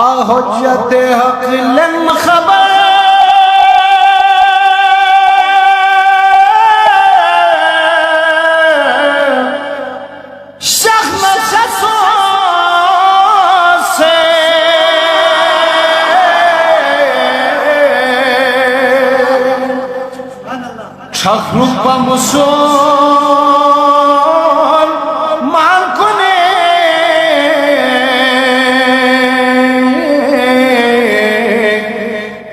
حجت حق لن خبر شخم شسو سے شخلق بمسول مان کنے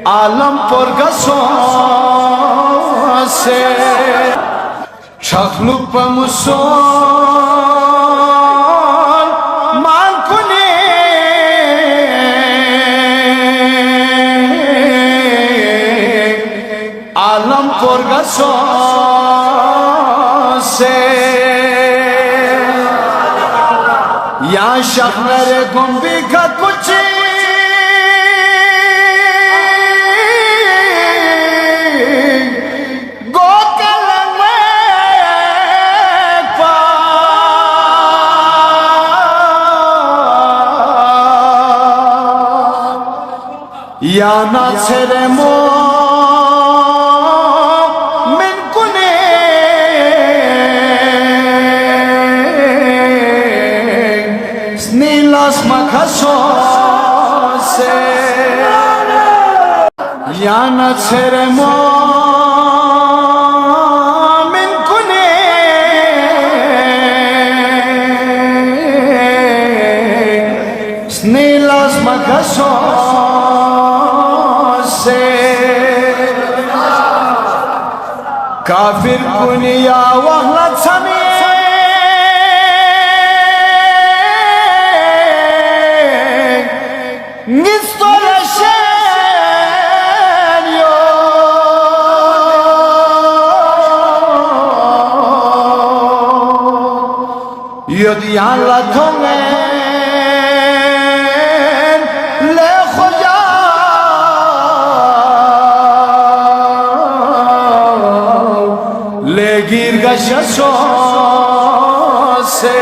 عالم پرگسو سے شخلق بمسول مان کنے عالم پرگسو سے یا شخنر گنبی کا کچھ یا ناصر مومن کنے نیلاس مخصو سے یا ناصر مومن کنے نیلاس مخصو کافر کنیا وحلت سمی نستر شنیو یدیان لطنگن لے خجا گیر گشسو سے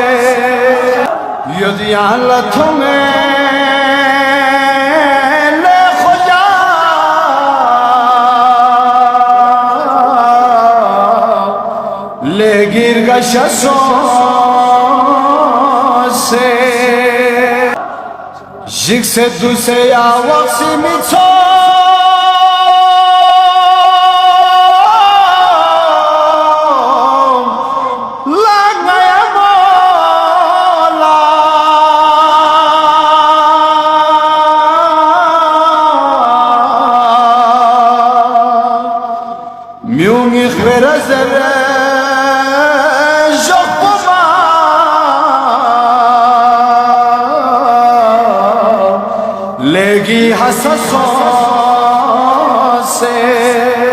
یدیان لطنگن لے خجا لے گیر گشسو سے جگ سے دوسرے آواسی میچو میونی خبر زره جوبا لگی حساسو سے